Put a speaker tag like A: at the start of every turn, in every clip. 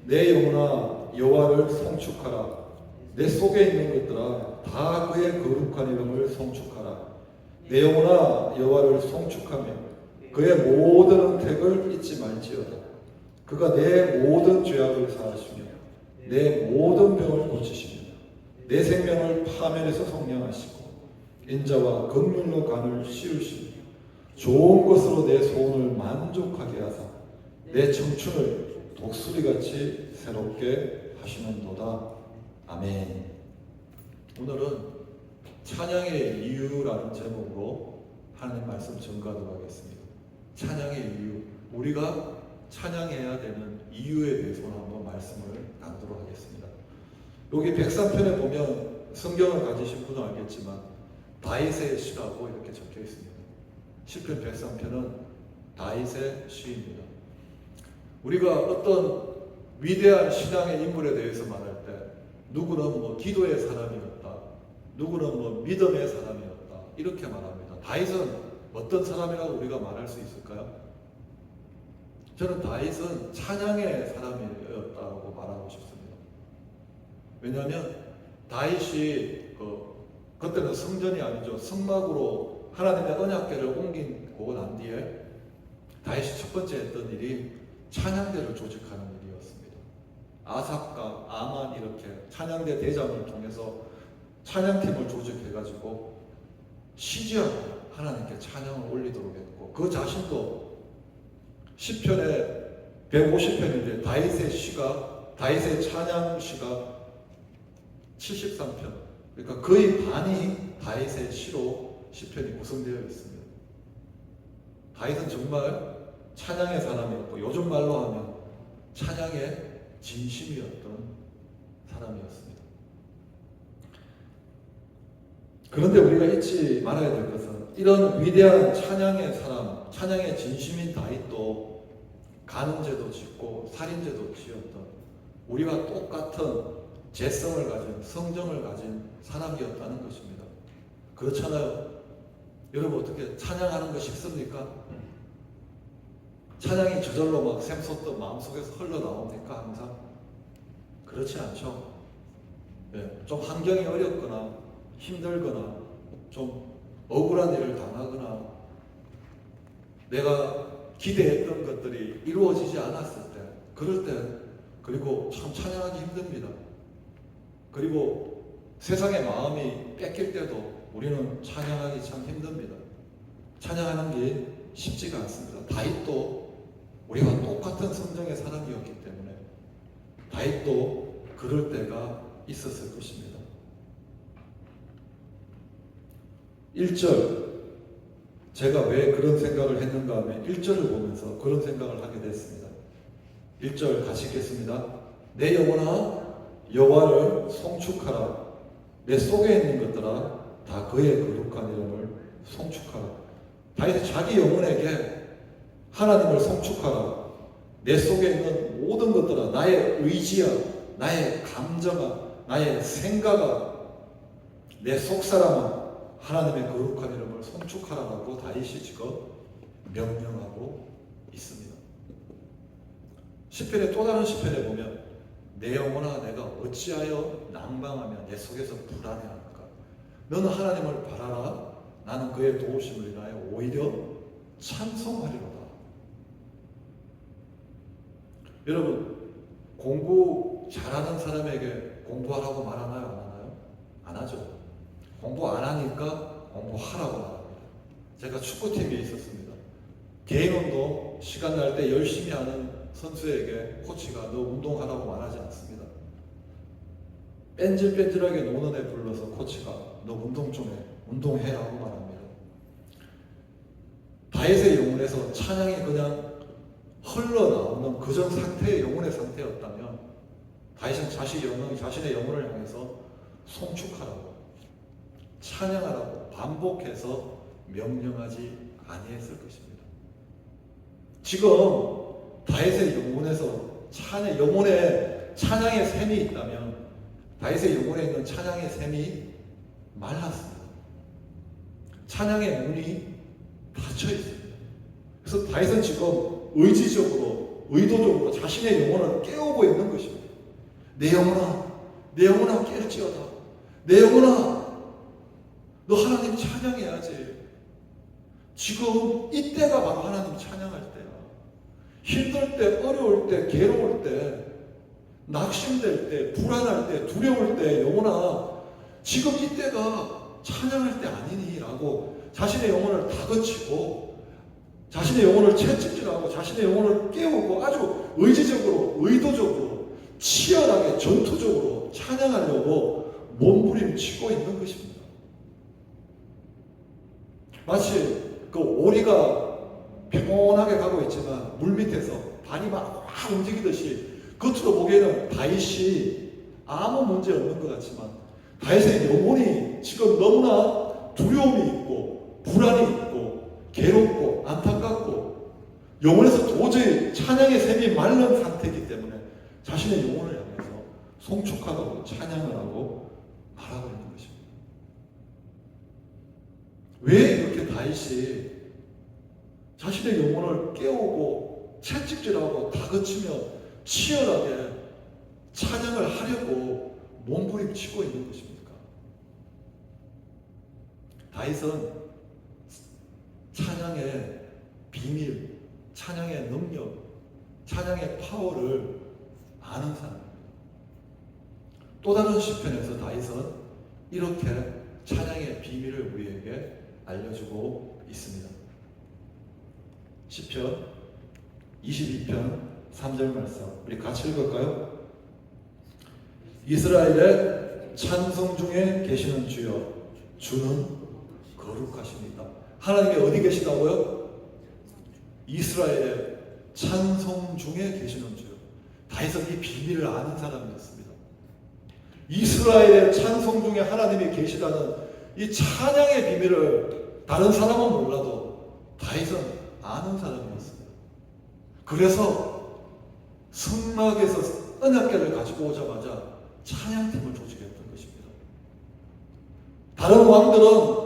A: 내 영혼아 여호와를 송축하라. 내 속에 있는 것들아 다 그의 거룩한 이름을 송축하라. 내 영혼아 여호와를 송축하며 그의 모든 은택을 잊지 말지어다. 그가 내 모든 죄악을 사하시며 내 모든 병을 고치시며 내 생명을 파멸에서 성량하시고 인자와 긍휼로 간을 씌우시며 좋은 것으로 내 소원을 만족하게 하사 내 청춘을 독수리같이 새롭게 하시는도다. 아멘. 오늘은 찬양의 이유라는 제목으로 하나님 말씀 전가하도록 하겠습니다. 찬양의 이유, 우리가 찬양해야 되는 이유에 대해서 한번 말씀을 나누도록 하겠습니다. 여기 103편에 보면 성경을 가지신 분은 알겠지만 다윗의 시라고 이렇게 적혀 있습니다. 시편 103편은 다윗의 시입니다. 우리가 어떤 위대한 신앙의 인물에 대해서 말할 때 누구는 뭐 기도의 사람이었다, 누구는 뭐 믿음의 사람이었다 이렇게 말합니다. 다윗은 어떤 사람이라고 우리가 말할 수 있을까요? 저는 다윗은 찬양의 사람이었다고 말하고 싶습니다. 왜냐하면 다윗이 그때는 성전이 아니죠. 성막으로 하나님의 언약궤를 옮기고 난 뒤에 다윗이 첫 번째 했던 일이 찬양대를 조직하는 일이었습니다. 아삽과 아만 이렇게 찬양대 대장을 통해서 찬양팀을 조직해가지고 시지하고 하나님께 찬양을 올리도록 했고, 그 자신도 시편의 150편인데 다윗의 찬양 시가 73편, 그러니까 거의 반이 다윗의 시로 시편이 구성되어 있습니다. 다윗은 정말 찬양의 사람이었고, 요즘 말로 하면 찬양의 진심이었던 사람이었습니다. 그런데 우리가 잊지 말아야 될 것은 이런 위대한 찬양의 사람, 찬양의 진심인 다윗도 간음죄도 짓고 살인죄도 지었던 우리와 똑같은 재성을 가진, 성정을 가진 사람이었다는 것입니다. 그렇잖아요. 여러분 어떻게 찬양하는 거 쉽습니까? 찬양이 저절로 막 샘솟듯 마음속에서 흘러나옵니까? 항상? 그렇지 않죠. 네, 좀 환경이 어렵거나 힘들거나 좀 억울한 일을 당하거나 내가 기대했던 것들이 이루어지지 않았을 때, 그럴 때 그리고 참 찬양하기 힘듭니다. 그리고 세상의 마음이 뺏길 때도 우리는 찬양하기 참 힘듭니다. 찬양하는 게 쉽지가 않습니다. 다윗도 우리와 똑같은 성정의 사람이었기 때문에 다윗도 그럴 때가 있었을 것입니다. 1절, 제가 왜 그런 생각을 했는가 하면 1절을 보면서 그런 생각을 하게 됐습니다. 1절 같이 읽겠습니다. 내 영혼아 여호와를 송축하라. 내 속에 있는 것들아 다 그의 거룩한 이름을 송축하라. 다윗이 자기 영혼에게 하나님을 송축하라. 내 속에 있는 모든 것들아, 나의 의지야, 나의 감정아, 나의 생각아, 내 속사람아, 하나님의 거룩한 이름을 송축하라라고 다윗이 지금 명령하고 있습니다. 시편의 또 다른 시편에 보면 내 영혼아 내가 어찌하여 낭망하며 내 속에서 불안해하는가. 너는 하나님을 바라라. 나는 그의 도우심을 인하여 오히려 찬송하리로다. 여러분 공부 잘하는 사람에게 공부하라고 말하나요? 안 하나요? 안 하죠. 공부 안 하니까 공부하라고 말합니다. 제가 축구팀에 있었습니다. 개인 운동 시간 날 때 열심히 하는 선수에게 코치가 너 운동하라고 말하지 않습니다. 뺀질뺀질하게 노는 애 불러서 코치가 너 운동 좀 해, 운동해라고 말합니다. 다윗의 영혼에서 찬양이 그냥 흘러나오는 그전 상태의 영혼의 상태였다면 다윗은 자신의 영혼을 향해서 송축하라고, 찬양하라고 반복해서 명령하지 아니했을 것입니다. 지금 다윗의 영혼에서 영혼에 찬양의 샘이 있다면 다윗의 영혼에 있는 찬양의 샘이 말랐습니다. 찬양의 문이 닫혀 있습니다. 그래서 다윗은 지금 의지적으로 의도적으로 자신의 영혼을 깨우고 있는 것입니다. 내 영혼아, 내 영혼아 깰지어다. 내 영혼아, 너 하나님 찬양해야지. 지금 이때가 바로 하나님 찬양할 때야. 힘들 때, 어려울 때, 괴로울 때, 낙심될 때, 불안할 때, 두려울 때, 영혼아, 지금 이때가 찬양할 때 아니니? 라고 자신의 영혼을 다그치고 자신의 영혼을 채찍질하고 자신의 영혼을 깨우고 아주 의지적으로, 의도적으로, 치열하게, 전투적으로 찬양하려고 몸부림치고 있는 것입니다. 마치 그 오리가 평온하게 가고 있지만 물 밑에서 발이 막 움직이듯이 겉으로 보기에는 다윗이 아무 문제 없는 것 같지만 다윗의 영혼이 지금 너무나 두려움이 있고 불안이 있고 괴롭고 안타깝고 영혼에서 도저히 찬양의 샘이 마른 상태이기 때문에 자신의 영혼을 향해서 송축하고 찬양을 하고 말하고 있는 것입니다. 왜 이렇게 다윗이 자신의 영혼을 깨우고 채찍질하고 다그치며 치열하게 찬양을 하려고 몸부림치고 있는 것입니까? 다윗은 찬양의 비밀, 찬양의 능력, 찬양의 파워를 아는 사람입니다. 또 다른 시편에서 다윗은 이렇게 찬양의 비밀을 우리에게 알려주고 있습니다. 시편 22편 3절 말씀 우리 같이 읽을까요? 이스라엘의 찬송 중에 계시는 주여 주는 거룩하십니다. 하나님이 어디 계시다고요? 이스라엘의 찬송 중에 계시는 주여. 다윗은 이 비밀을 아는 사람이었습니다. 이스라엘의 찬송 중에 하나님이 계시다는 이 찬양의 비밀을 다른 사람은 몰라도 다윗은 아는 사람이었습니다. 그래서 성막에서 언약궤를 가지고 오자마자 찬양팀을 조직했던 것입니다. 다른 왕들은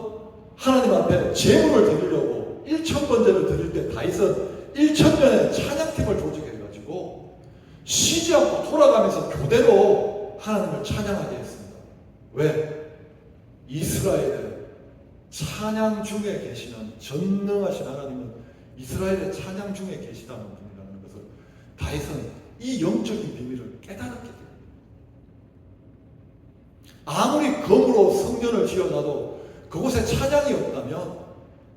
A: 하나님 앞에 제물을 드리려고 1000번제를 드릴 때 다윗은 1000년의 찬양팀을 조직해가지고 쉬지 않고 돌아가면서 교대로 하나님을 찬양하게 했습니다. 왜? 이스라엘의 찬양 중에 계시는 전능하신 하나님은 이스라엘의 찬양 중에 계시다는 분이라는 것을 다윗은 이 영적인 비밀을 깨달았기 때문에 아무리 검으로 성전을 지어놔도 그곳에 찬양이 없다면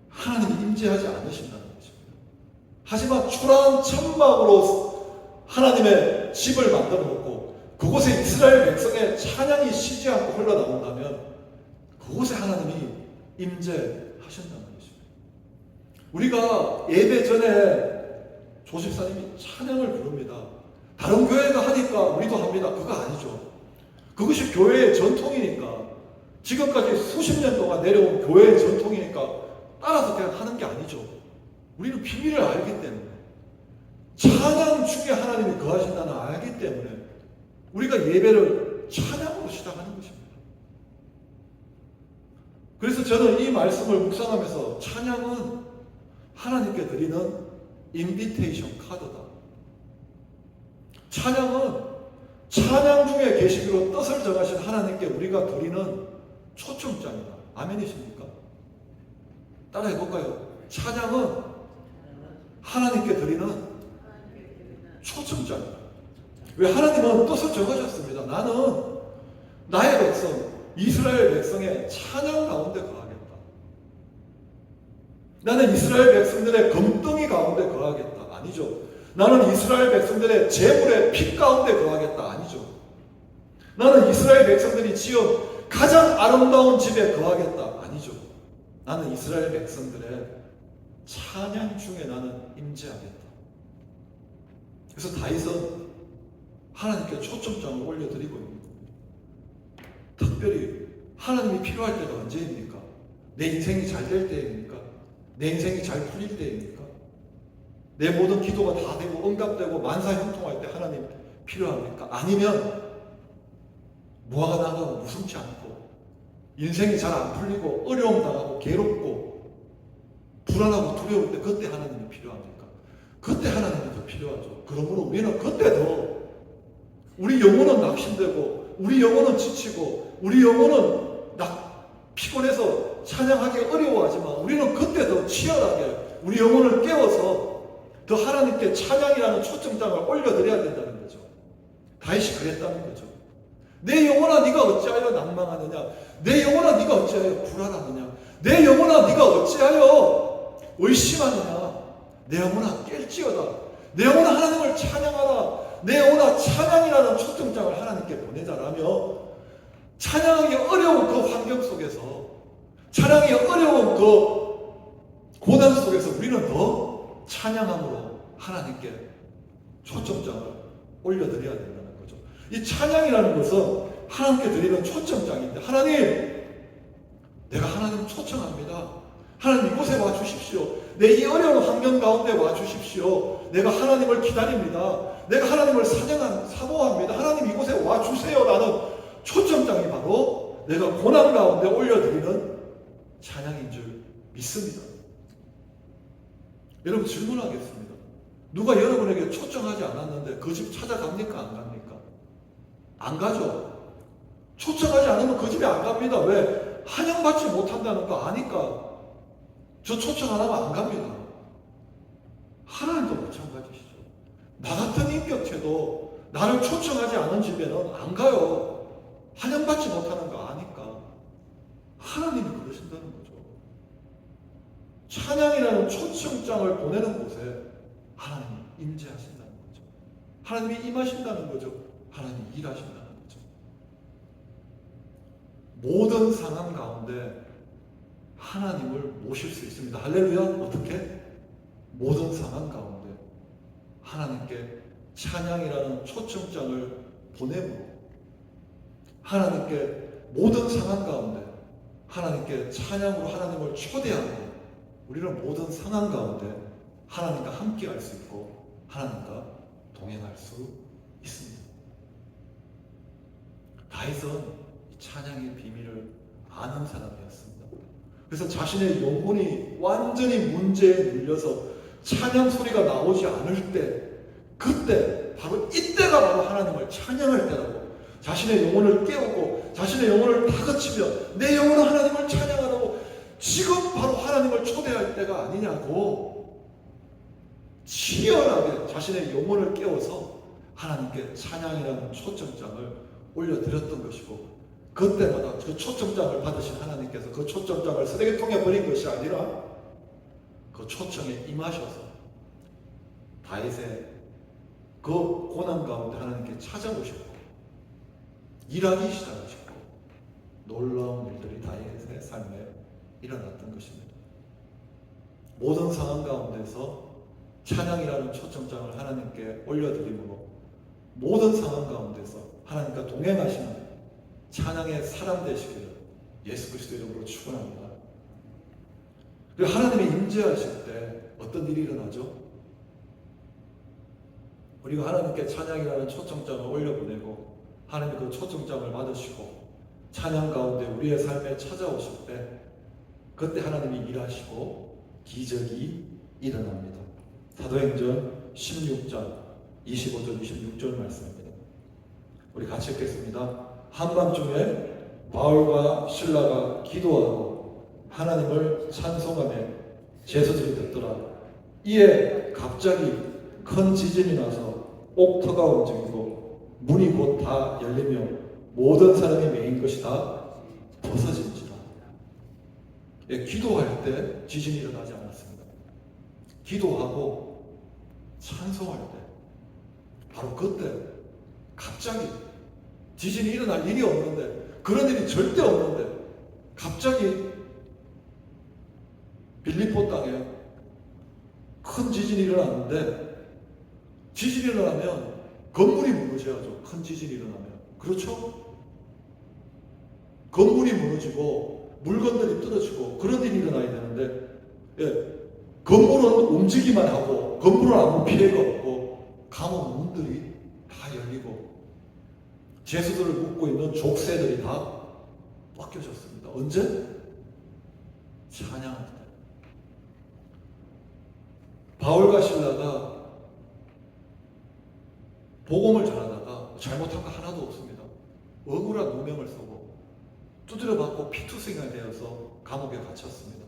A: 하나님이 임재하지 않으신다는 것입니다. 하지만 초라한 천막으로 하나님의 집을 만들어 놓고 그곳에 이스라엘 백성의 찬양이 쉬지 않고 흘러나온다면 그곳에 하나님이 임재하신다는 것입니다. 우리가 예배 전에 조집사님이 찬양을 부릅니다. 다른 교회가 하니까 우리도 합니다. 그거 아니죠. 그것이 교회의 전통이니까 지금까지 수십 년 동안 내려온 교회의 전통이니까 따라서 그냥 하는 게 아니죠. 우리는 비밀을 알기 때문에 찬양 중에 하나님이 거하신다는 알기 때문에 우리가 예배를 찬양으로 시작하는 것입니다. 그래서 저는 이 말씀을 묵상하면서 찬양은 하나님께 드리는 인비테이션 카드다. 찬양은 찬양 중에 계시기로 뜻을 정하신 하나님께 우리가 드리는 초청장이다. 아멘이십니까? 따라 해볼까요? 찬양은 하나님께 드리는 초청장이다. 왜? 하나님은 뜻을 정하셨습니다. 나는 나의 백성, 이스라엘 백성의 찬양 가운데 거하겠다. 나는 이스라엘 백성들의 금덩이 가운데 거하겠다. 아니죠. 나는 이스라엘 백성들의 재물의 피 가운데 거하겠다. 아니죠. 나는 이스라엘 백성들이 지은 가장 아름다운 집에 거하겠다. 아니죠. 나는 이스라엘 백성들의 찬양 중에 나는 임재하겠다. 그래서 다윗은 하나님께 초청장을 올려드리고 있는 겁니다. 특별히 하나님이 필요할 때가 언제입니까? 내 인생이 잘 될 때입니까? 내 인생이 잘 풀릴 때입니까? 내 모든 기도가 다 되고 응답되고 만사형통할 때 하나님 필요합니까? 아니면 무화과 나가고 무심치 않고 인생이 잘 안 풀리고 어려움 당하고 괴롭고 불안하고 두려울 때 그때 하나님이 필요합니까? 그때 하나님이 더 필요하죠. 그러므로 우리는 그때 더 우리 영혼은 낙심되고 우리 영혼은 지치고 우리 영혼은 피곤해서 찬양하기 어려워하지만 우리는 그때 더 치열하게 우리 영혼을 깨워서 더 하나님께 찬양이라는 초청장을 올려드려야 된다는 거죠. 다윗이 그랬다는 거죠. 내 영혼아 네가 어찌하여 낭망하느냐, 내 영혼아 네가 어찌하여 불안하느냐, 내 영혼아 네가 어찌하여 의심하느냐, 내 영혼아 깰지어다, 내 영혼아 하나님을 찬양하라, 내 영혼아 찬양이라는 초청장을 하나님께 보내자라며 찬양하기 어려운 그 환경 속에서, 찬양하기 어려운 그 고난 속에서 우리는 더 찬양함으로 하나님께 초청장을 올려드려야 된다는 거죠. 이 찬양이라는 것은 하나님께 드리는 초청장인데, 하나님, 내가 하나님 초청합니다. 하나님 이곳에 와 주십시오. 내 이 어려운 환경 가운데 와 주십시오. 내가 하나님을 기다립니다. 내가 하나님을 사모합니다. 하나님 이곳에 와 주세요. 라는 초청장이 바로 내가 고난 가운데 올려드리는 찬양인 줄 믿습니다. 여러분 질문하겠습니다. 누가 여러분에게 초청하지 않았는데 그 집 찾아갑니까? 안 갑니까? 안 가죠. 초청하지 않으면 그 집에 안 갑니다. 왜? 환영받지 못한다는 거 아니까 저 초청 안 하면 안 갑니다. 하나님도 마찬가지시죠. 나 같은 인격체도 나를 초청하지 않은 집에는 안 가요. 환영받지 못하는 거 아니까 하나님이 그러신다는 거죠. 찬양이라는 초청장을 보내는 곳에 하나님이 임재하신다는 거죠. 하나님이 임하신다는 거죠. 하나님이 일하신다는 거죠. 모든 상황 가운데 하나님을 모실 수 있습니다. 할렐루야. 어떻게? 모든 상황 가운데 하나님께 찬양이라는 초청장을 보내므로 하나님께 모든 상황 가운데 하나님께 찬양으로 하나님을 초대하므로 우리는 모든 상황 가운데 하나님과 함께 할 수 있고 하나님과 동행할 수 있습니다. 다윗은 이 찬양의 비밀을 아는 사람이었습니다. 그래서 자신의 영혼이 완전히 문제에 눌려서 찬양 소리가 나오지 않을 때, 그때 바로 이때가 바로 하나님을 찬양할 때라고, 자신의 영혼을 깨우고 자신의 영혼을 다그치며 내 영혼은 하나님을 찬양하라고 지금 바로 하나님을 초대할 때가 아니냐고 치열하게 자신의 영혼을 깨워서 하나님께 찬양이라는 초청장을 올려드렸던 것이고, 그때마다 그 초청장을 받으신 하나님께서 그 초청장을 쓰레기통에 버린 것이 아니라 그 초청에 임하셔서 다윗의 그 고난 가운데 하나님께 찾아오셨고 일하기 시작하셨고 놀라운 일들이 다윗의 삶에 일어났던 것입니다. 모든 상황 가운데서 찬양이라는 초청장을 하나님께 올려드림으로 모든 상황 가운데서 하나님과 동행하시는 찬양의 사람 되시기를 예수 그리스도 이름으로 축원합니다. 그리고 하나님이 임재하실 때 어떤 일이 일어나죠? 우리가 하나님께 찬양이라는 초청장을 올려보내고 하나님이 그 초청장을 받으시고 찬양 가운데 우리의 삶에 찾아오실 때 그때 하나님이 일하시고 기적이 일어납니다. 사도행전 16장 25절 26절 말씀입니다. 우리 같이 읽겠습니다. 한밤중에 바울과 실라가 기도하고 하나님을 찬송하며 제사들이 듣더라. 이에 갑자기 큰 지진이 나서 옥터가 움직이고 문이 곧 다 열리며 모든 사람이 메인 것이 다 벗어진지라. 예, 기도할 때 지진이 일어나지 않았습니다. 기도하고 찬송할 때 바로 그때 갑자기 지진이 일어날 일이 없는데, 그런 일이 절대 없는데 갑자기 빌립보 땅에 큰 지진이 일어났는데, 지진이 일어나면 건물이 무너져야죠. 큰 지진이 일어나면. 그렇죠? 건물이 무너지고 물건들이 떨어지고 그런 일이 일어나야 되는데, 예, 건물은 움직이만 하고 건물은 아무 피해가 없고 감옥 문들이 다 열리고 제수들을 묶고 있는 족쇄들이 다 벗겨졌습니다. 언제? 찬양할 때. 바울과 실라가 복음을 전하다가 잘못한 거 하나도 없습니다. 억울한 누명을 쓰고 두드려 맞고 피투성이가 되어서 감옥에 갇혔습니다.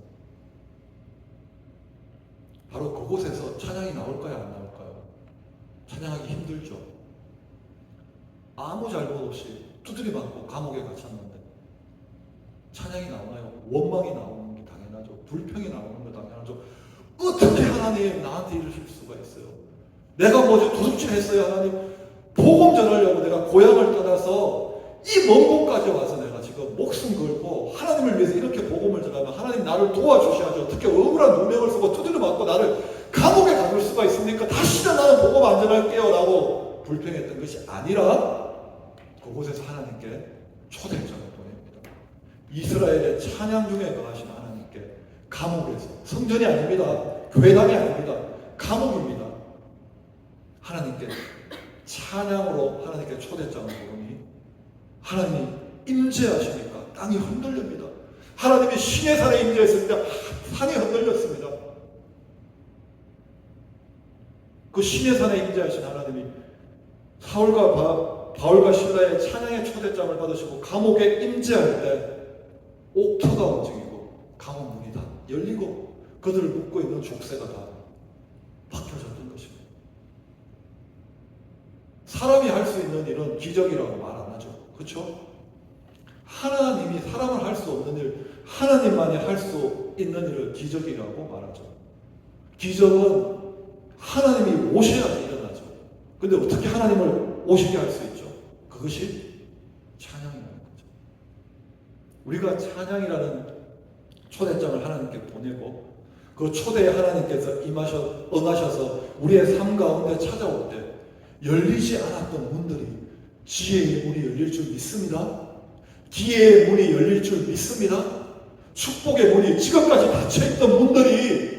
A: 바로 그곳에서 찬양이 나올까요, 안 나올까요? 찬양하기 힘들죠. 아무 잘못 없이 두드려 맞고 감옥에 갇혔는데 찬양이 나오나요? 원망이 나오는 게 당연하죠. 불평이 나오는 게 당연하죠. 어떻게 하나님 나한테 이러실 수가 있어요? 내가 뭐지 도둑질했어요 하나님? 복음 전하려고 내가 고향을 떠나서 이 먼 곳까지 와서 내가 지금 목숨 걸고 하나님을 위해서 이렇게 복음을 전하면 하나님 나를 도와주셔야죠. 어떻게 억울한 누명을 쓰고 두드려 맞고 나를 감옥에 가둘 수가 있습니까? 다시는 나는 복음 안 전할게요 라고 불평했던 것이 아니라 그곳에서 하나님께 초대장을 보냅니다. 이스라엘의 찬양 중에 거하신 하나님께 감옥에서, 성전이 아닙니다. 교회당이 아닙니다. 감옥입니다. 하나님께 찬양으로 하나님께 초대장을 보니 하나님이 임재하시니까 땅이 흔들립니다. 하나님이 신의 산에 임재했을 때 산이 흔들렸습니다. 그 신의 산에 임재하신 하나님이 바울과 실라의 찬양의 초대장을 받으시고 감옥에 임재할 때 옥토가 움직이고 감옥 문이 다 열리고 그들을 묶고 있는 족쇄가 다 바뀌어졌던 것입니다. 사람이 할 수 있는 일은 기적이라고 말 안 하죠. 그렇죠? 하나님이 사람을 할 수 없는 일, 하나님만이 할 수 있는 일을 기적이라고 말하죠. 기적은 하나님이 오셔야 일어나죠. 근데 어떻게 하나님을 오시게 할 수 있죠? 그것이 찬양이라는 거죠. 우리가 찬양이라는 초대장을 하나님께 보내고 그 초대에 하나님께서 응하셔서 우리의 삶 가운데 찾아올 때 열리지 않았던 문들이 지혜의 문이 열릴 줄 믿습니다. 기회의 문이 열릴 줄 믿습니다. 축복의 문이 지금까지 닫혀있던 문들이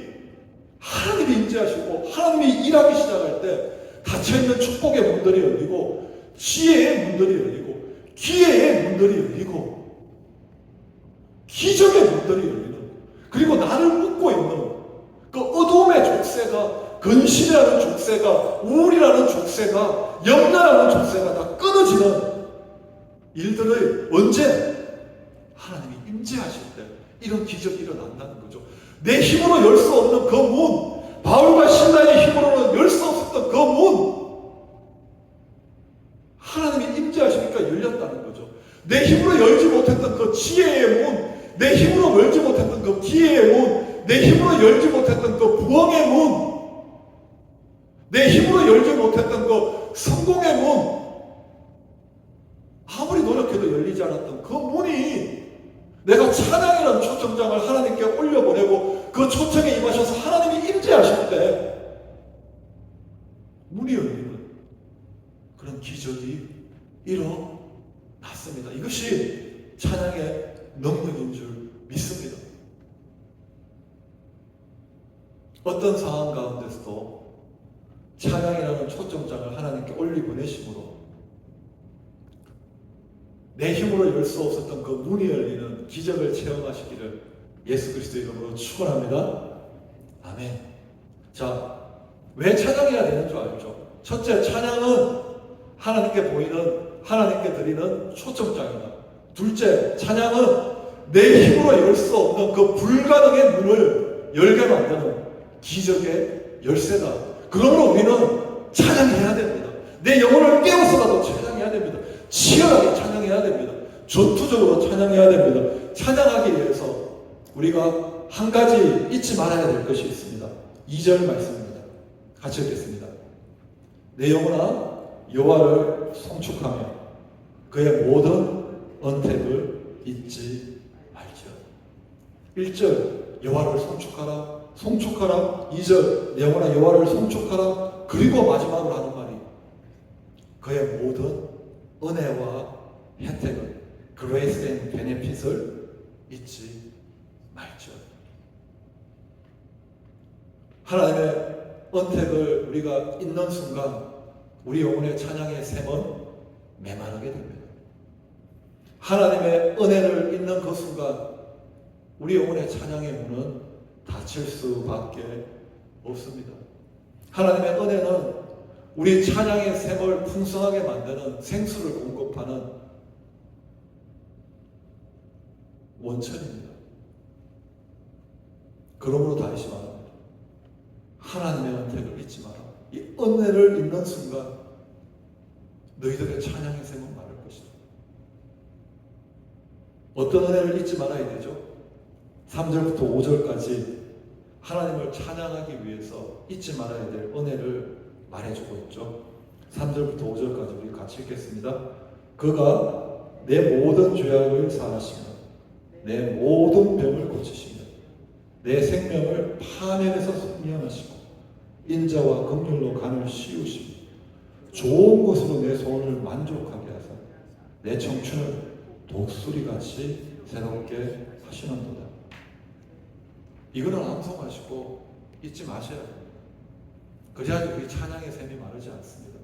A: 하나님이 임재하시고 하나님이 일하기 시작할 때 닫혀있는 축복의 문들이 열리고 지혜의 문들이 열리고 기회의 문들이 열리고 기적의 문들이 열리는, 그리고 나를 묶고 있는 그 어둠의 족쇄가, 근심이라는 족쇄가, 우울이라는 족쇄가, 염려라는 족쇄가 다 끊어지는 일들을 언제? 하나님이 임재하실 때 이런 기적이 일어난다는 거죠. 내 힘으로 열 수 없는 그 문, 바울과 실라의 힘으로는 열 수 없었던 그 문, 하나님이 임재하시니까 열렸다는 거죠. 내 힘으로 열지 못했던 그 지혜의 문, 내 힘으로 열지 못했던 그 기회의 문, 내 힘으로 열지 못했던 그 부흥의 문, 내 힘으로 열지 못했던 그 성공의 문, 아무리 노력해도 열리지 않았던 그 문이 내가 찬양이라는 초청장을 하나님께 올려보내고 그 초청에 임하셔서 하나님이 임재하실 때 문이 열리는 그런 기적이 일어났습니다. 이것이 찬양의 능력인 줄 믿습니다. 어떤 상황 가운데서도 찬양이라는 초청장을 하나님께 올리보내심으로 내 힘으로 열 수 없었던 그 문이 열리는 기적을 체험하시기를 예수 그리스도 이름으로 축원합니다. 아멘. 자, 왜 찬양해야 되는 줄 알죠? 첫째, 찬양은 하나님께 보이는, 하나님께 드리는 초청장이다. 둘째, 찬양은 내 힘으로 열 수 없는 그 불가능의 문을 열게 만드는 기적의 열쇠다. 그러므로 우리는 찬양해야 됩니다. 내 영혼을 깨워서라도 찬양해야 됩니다. 치열하게 찬양해야 됩니다. 전투적으로 찬양해야 됩니다. 찬양하기 위해서 우리가 한 가지 잊지 말아야 될 것이 있습니다. 2절 말씀입니다. 같이 읽겠습니다. 내 영혼아 여호와를 송축하며 그의 모든 언택을 잊지 말지어다. 1절 여호와를 송축하라, 송축하라. 2절 내 영혼아 여호와를 송축하라. 그리고 마지막으로 하는 말이 그의 모든 은혜와 혜택을, grace and benefit을 잊지 말지어다. 하나님의 언택을 우리가 잊는 순간 우리 영혼의 찬양의 샘은 메마르게 됩니다. 하나님의 은혜를 잊는 그 순간 우리 영혼의 찬양의 문은 닫힐 수밖에 없습니다. 하나님의 은혜는 우리 찬양의 샘을 풍성하게 만드는 생수를 공급하는 원천입니다. 그러므로 다시 말합니다. 하나님의 은혜를 잊지 마라. 이 은혜를 잊는 순간 너희들의 찬양의 샘은 마를 것이다. 어떤 은혜를 잊지 말아야 되죠? 3절부터 5절까지 하나님을 찬양하기 위해서 잊지 말아야 될 은혜를 말해주고 있죠. 3절부터 5절까지 우리 같이 읽겠습니다. 그가 내 모든 죄악을 사하시며 내 모든 병을 고치시며 내 생명을 파멸에서 승리하시고 인자와 긍휼로 간을 씌우시며 좋은 것으로 내 소원을 만족하게 하사 내 청춘을 독수리같이 새롭게 하시는도다. 이거는 암송하시고 잊지 마셔야 합니다. 그래야지 우리 찬양의 샘이 마르지 않습니다.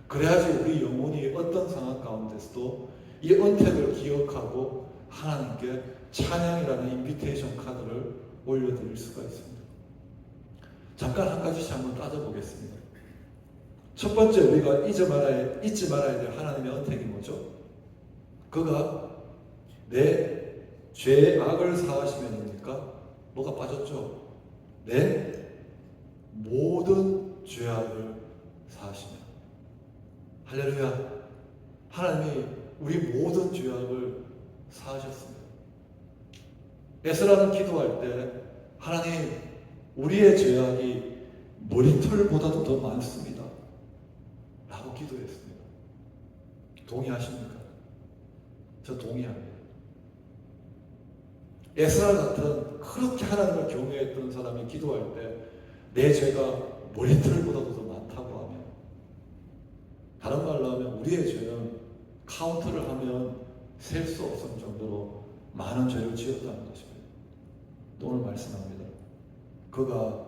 A: 그래야지 우리 영혼이 어떤 상황 가운데서도 이 은택을 기억하고 하나님께 찬양이라는 인비테이션 카드를 올려드릴 수가 있습니다. 잠깐 한 가지씩 한번 따져보겠습니다. 첫 번째 우리가 잊지 말아야 될 하나님의 은택이 뭐죠? 그가 내 죄의 악을 사하시면입니까? 뭐가 빠졌죠? 내 모든 죄악을 사하시며. 할렐루야. 하나님이 우리 모든 죄악을 사하셨습니다. 에스라는 기도할 때 하나님 우리의 죄악이 머리털보다도 더 많습니다 라고 기도했습니다. 동의하십니까? 저 동의합니다. 에스라 같은 그렇게 하나님을 경외했던 사람이 기도할 때 내 죄가 머리털보다도 더 많다고 하면, 다른 말로 하면 우리의 죄는 카운트를 하면 셀 수 없을 정도로 많은 죄를 지었다는 것입니다. 또 오늘 말씀합니다. 그가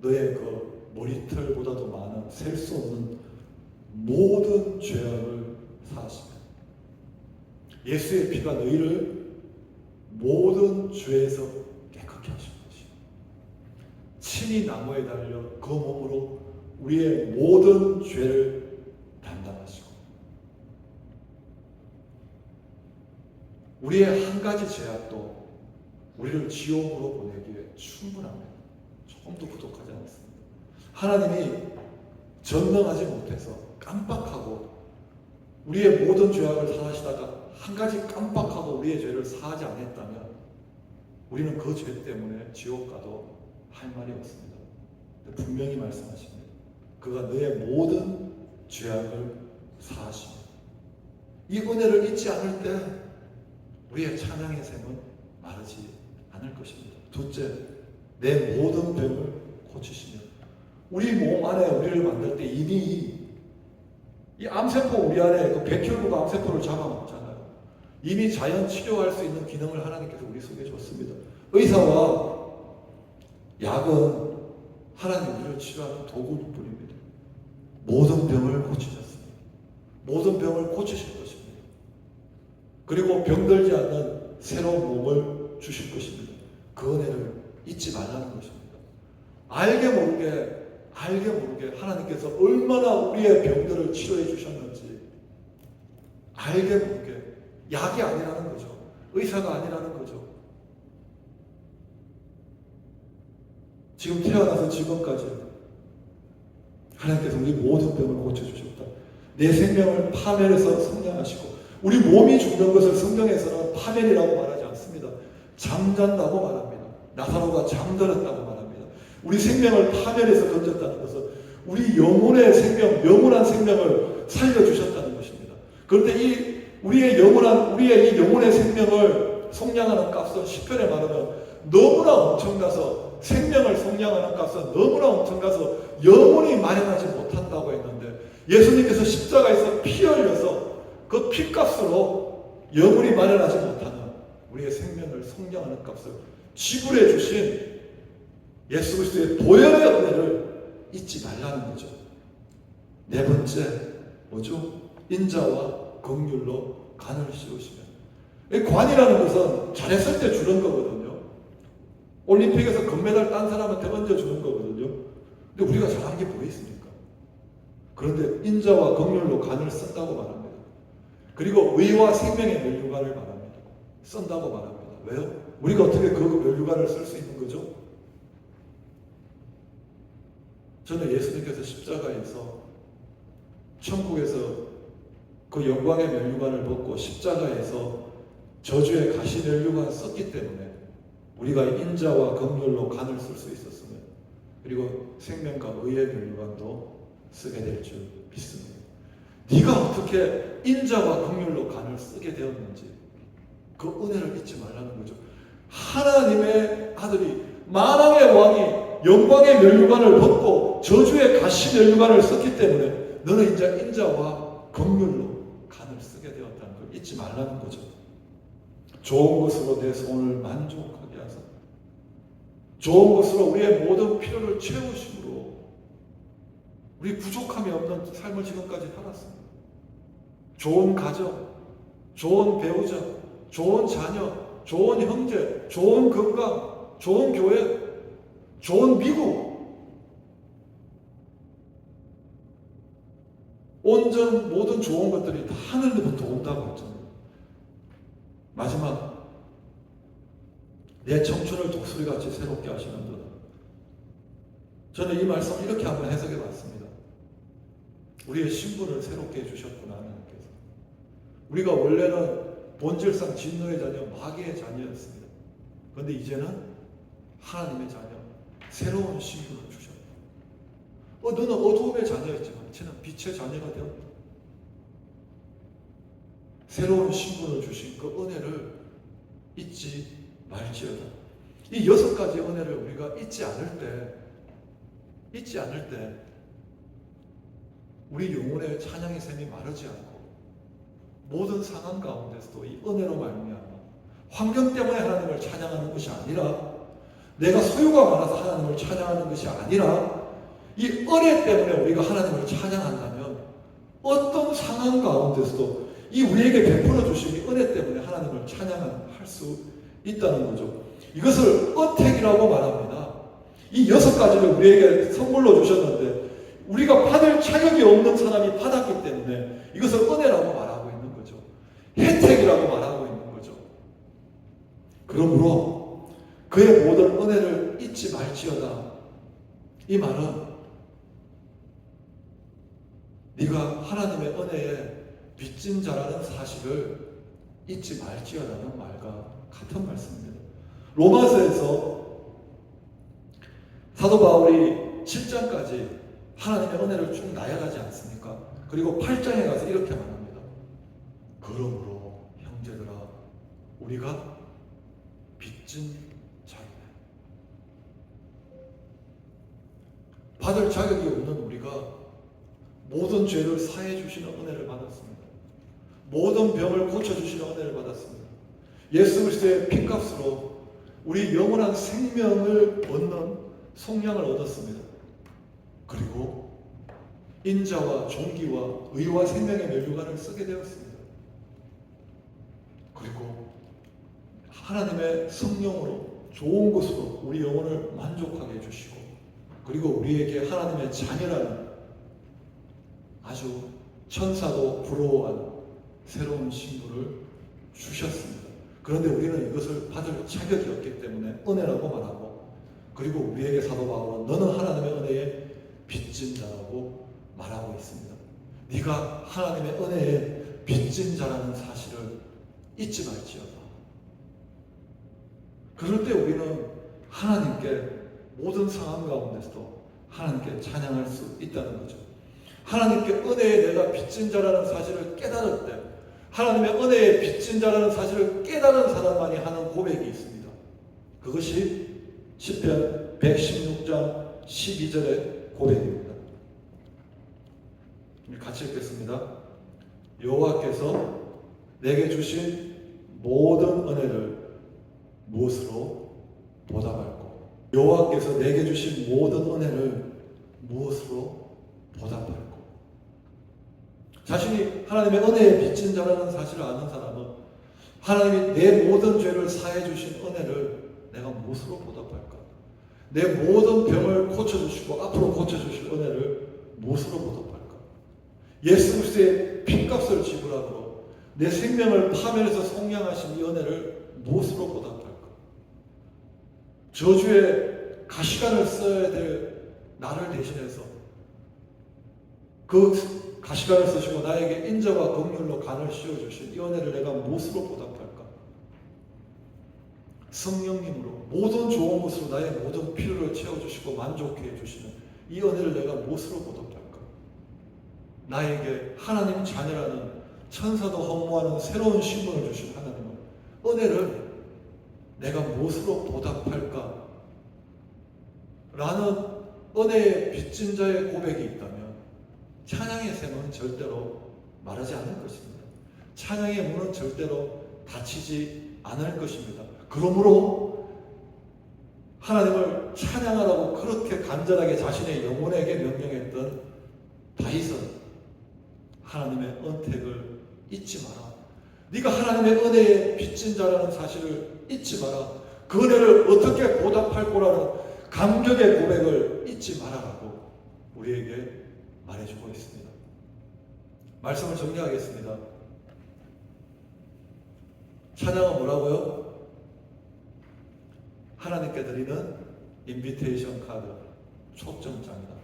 A: 너의 그 머리털보다도 많은 셀 수 없는 모든 죄악을 사하시며 예수의 피가 너희를 모든 죄에서 깨끗게 하신 것이요 친히 나무에 달려 그 몸으로 우리의 모든 죄를 담당하시고 우리의 한 가지 죄악도 우리를 지옥으로 보내기에 충분합니다. 조금도 부족하지 않습니다. 하나님이 전능하지 못해서 깜빡하고 우리의 모든 죄악을 사하시다가 한 가지 깜빡하고 우리의 죄를 사하지 않았다면 우리는 그 죄 때문에 지옥 가도 할 말이 없습니다. 분명히 말씀하십니다. 그가 너의 모든 죄악을 사하시며 이 은혜를 잊지 않을 때 우리의 찬양의 샘은 마르지 않을 것입니다. 둘째, 내 모든 병을 고치시며 우리 몸 안에 우리를 만들 때 이미 이 암세포 우리 안에 그 백혈구가 암세포를 잡아먹잖아요. 이미 자연 치료할 수 있는 기능을 하나님께서 우리 속에 줬습니다. 의사와 약은 하나님 우리를 치료하는 도구일 뿐입니다. 모든 병을 고치셨습니다. 모든 병을 고치실 것입니다. 그리고 병들지 않는 새로운 몸을 주실 것입니다. 그 은혜를 잊지 말라는 것입니다. 알게 모르게 하나님께서 얼마나 우리의 병들을 치료해 주셨는지 알게 모르게 약이 아니라는 거죠. 의사가 아니라는 거죠. 지금 태어나서 지금까지 하나님께서 우리 모든 병을 고쳐주셨다. 내 생명을 파멸해서 성장하시고 우리 몸이 죽는 것을 성경에서는 파멸이라고 말하지 않습니다. 잠잔다고 말합니다. 나사로가 잠들었다고 말합니다. 우리 생명을 파멸해서 던졌다는 것은 우리 영혼의 생명, 영원한 생명을 살려주셨다는 것입니다. 그런데 우리의 이 영혼의 생명을 속량하는 값은 10편에 말하면 너무나 엄청나서 생명을 속량하는 값은 너무나 엄청나서 영원히 마련하지 못한다고 했는데 예수님께서 십자가에서 피 흘려서 그 피값으로 영원히 마련하지 못하는 우리의 생명을 속량하는 값을 지불해 주신 예수 그리스도의 보혈의 은혜를 잊지 말라는 거죠. 네 번째 뭐죠? 인자와 긍휼로 간을 씌우시면. 이 관이라는 것은 잘했을 때 주는 거거든요. 올림픽에서 금메달 딴 사람한테 얹어주는 거거든요. 근데 우리가 잘하는 게 뭐 있습니까? 그런데 인자와 긍휼로 간을 쓴다고 말합니다. 그리고 의와 생명의 면류관을 말합니다. 쓴다고 말합니다. 왜요? 우리가 어떻게 그 면류관을 쓸 수 있는 거죠? 저는 예수님께서 십자가에서 천국에서 그 영광의 면류관을 벗고 십자가에서 저주의 가시 면류관 썼기 때문에 우리가 인자와 긍휼로 간을 쓸 수 있었으면, 그리고 생명과 의의 면류관도 쓰게 될 줄 믿습니다. 네가 어떻게 인자와 긍휼로 간을 쓰게 되었는지 그 은혜를 잊지 말라는 거죠. 하나님의 아들이, 만왕의 왕이 영광의 면류관을 벗고 저주의 가시 면류관을 썼기 때문에 너는 이제 인자와 긍휼로 간을 쓰게 되었다는 걸 잊지 말라는 거죠. 좋은 것으로 내 소원을 만족하게 하사 좋은 것으로 우리의 모든 필요를 채우심으로 우리 부족함이 없는 삶을 지금까지 살았습니다. 좋은 가정, 좋은 배우자, 좋은 자녀, 좋은 형제, 좋은 건강, 좋은 교회, 좋은 미국, 온전 모든 좋은 것들이 다 하늘로부터 온다고 했잖아요. 마지막, 내 청춘을 독수리같이 새롭게 하시는 분. 저는 이 말씀을 이렇게 한번 해석해 봤습니다. 우리의 신분을 새롭게 해주셨구나, 하나님께서. 우리가 원래는 본질상 진노의 자녀, 마귀의 자녀였습니다. 그런데 이제는 하나님의 자녀, 새로운 신분을 주셨다. 너는 어두움의 자녀였지만 이제는 빛의 자녀가 되었다. 새로운 신분을 주신 그 은혜를 잊지 말지어다. 이 6가지 은혜를 우리가 잊지 않을 때 우리 영혼의 찬양의 샘이 마르지 않고 모든 상황 가운데서도 이 은혜로 말미암아 환경 때문에 하나님을 찬양하는 것이 아니라, 내가 소유가 많아서 하나님을 찬양하는 것이 아니라, 이 은혜 때문에 우리가 하나님을 찬양한다면 어떤 상황 가운데서도 이 우리에게 베풀어 주신 이 은혜 때문에 하나님을 찬양할 수 있다는 거죠. 이것을 어택이라고 말합니다. 이 6가지를 우리에게 선물로 주셨는데 우리가 받을 자격이 없는 사람이 받았기 때문에 이것을 은혜라고 말하고 있는 거죠. 혜택이라고 말하고 있는 거죠. 그러므로 그의 모든 은혜를 잊지 말지어다. 이 말은 네가 하나님의 은혜에 빚진 자라는 사실을 잊지 말지어라는 말과 같은 말씀입니다. 로마서에서 사도 바울이 7장까지 하나님의 은혜를 쭉 나열하지 않습니까? 그리고 8장에 가서 이렇게 말합니다. 그러므로 형제들아, 우리가 빚진 자이네. 받을 자격이 없는 우리가 모든 죄를 사해 주시는 은혜를 받았습니다. 모든 병을 고쳐주시는 은혜를 받았습니다. 예수 그리스도의 피값으로 우리 영원한 생명을 얻는 속량을 얻었습니다. 그리고 인자와 존귀와 의와 생명의 면류관을 쓰게 되었습니다. 그리고 하나님의 성령으로 좋은 것으로 우리 영혼을 만족하게 해주시고, 그리고 우리에게 하나님의 자녀라는 아주 천사도 부러워한 새로운 신분을 주셨습니다. 그런데 우리는 이것을 받을 자격이 없기 때문에 은혜라고 말하고, 그리고 우리에게 사도 바울은 너는 하나님의 은혜에 빚진 자라고 말하고 있습니다. 네가 하나님의 은혜에 빚진 자라는 사실을 잊지 말지어다. 그럴 때 우리는 하나님께 모든 상황 가운데서도 하나님께 찬양할 수 있다는 거죠. 하나님께 은혜에 내가 빚진 자라는 사실을 깨달을 때, 하나님의 은혜에 빚진 자라는 사실을 깨달은 사람만이 하는 고백이 있습니다. 그것이 시편 116장 12절의 고백입니다. 같이 읽겠습니다. 여호와께서 내게 주신 모든 은혜를 무엇으로 보답할꼬? 여호와께서 내게 주신 모든 은혜를 무엇으로 보답할꼬? 자신이 하나님의 은혜에 빚진 자라는 사실을 아는 사람은 하나님이 내 모든 죄를 사해 주신 은혜를 내가 무엇으로 보답할까? 내 모든 병을 고쳐주시고 앞으로 고쳐주실 은혜를 무엇으로 보답할까? 예수 그리스도의 핏값을 지불함으로 내 생명을 파멸해서 속량하신 이 은혜를 무엇으로 보답할까? 저주의 가시관을 써야 될 나를 대신해서 그 가시관을 쓰시고 나에게 인자와 긍휼로 간을 씌워주신 이 은혜를 내가 무엇으로 보답할까? 성령님으로 모든 좋은 것으로 나의 모든 필요를 채워주시고 만족해 해주시는 이 은혜를 내가 무엇으로 보답할까? 나에게 하나님 자녀라는 천사도 허무하는 새로운 신분을 주신 하나님은 은혜를 내가 무엇으로 보답할까? 라는 은혜의 빚진 자의 고백이 있다면 찬양의 샘은 절대로 마르지 않을 것입니다. 찬양의 문은 절대로 닫히지 않을 것입니다. 그러므로 하나님을 찬양하라고 그렇게 간절하게 자신의 영혼에게 명령했던 다윗은 하나님의 은택을 잊지 마라. 네가 하나님의 은혜에 빚진 자라는 사실을 잊지 마라. 그 은혜를 어떻게 보답할 거라는 감격의 고백을 잊지 마라라고 우리에게 말해주고 있습니다. 말씀을 정리하겠습니다. 찬양은 뭐라고요? 하나님께 드리는 인비테이션 카드, 초점장이다.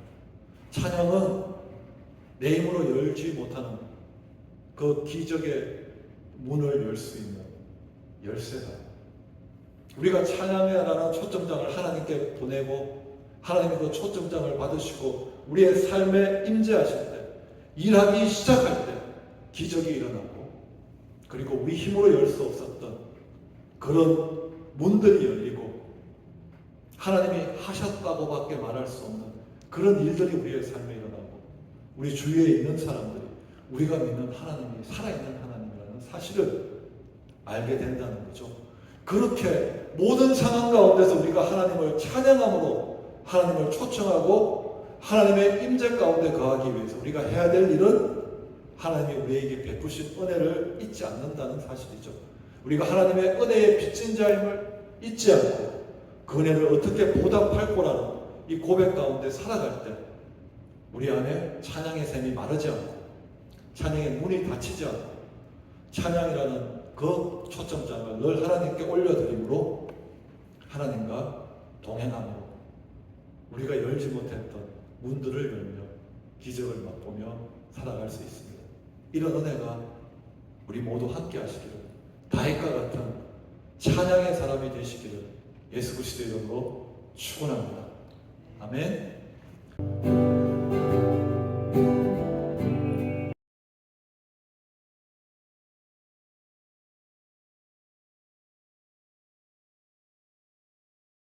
A: 찬양은 내 힘으로 열지 못하는 그 기적의 문을 열 수 있는 열쇠다. 우리가 찬양해라는 초점장을 하나님께 보내고 하나님의 그 초점장을 받으시고 우리의 삶에 임재하실 때, 일하기 시작할 때 기적이 일어나고, 그리고 우리 힘으로 열 수 없었던 그런 문들이 열리고 하나님이 하셨다고밖에 말할 수 없는 그런 일들이 우리의 삶에 일어나고, 우리 주위에 있는 사람들이 우리가 믿는 하나님이 살아있는 하나님이라는 사실을 알게 된다는 거죠. 그렇게 모든 상황 가운데서 우리가 하나님을 찬양함으로 하나님을 초청하고 하나님의 임재 가운데 거하기 위해서 우리가 해야 될 일은 하나님이 우리에게 베푸신 은혜를 잊지 않는다는 사실이죠. 우리가 하나님의 은혜에 빚진 자임을 잊지 않고 그 은혜를 어떻게 보답할 거라는 이 고백 가운데 살아갈 때 우리 안에 찬양의 샘이 마르지 않고 찬양의 문이 닫히지 않고 찬양이라는 그 초점장을 늘 하나님께 올려드림으로 하나님과 동행함으로 우리가 열지 못했던 문들을 열며 기적을 맛보며 살아갈 수 있습니다. 이런 은혜가 우리 모두 함께 하시기를, 다윗과 같은 찬양의 사람이 되시기를 예수 그리스도의 이름으로 축원합니다. 아멘.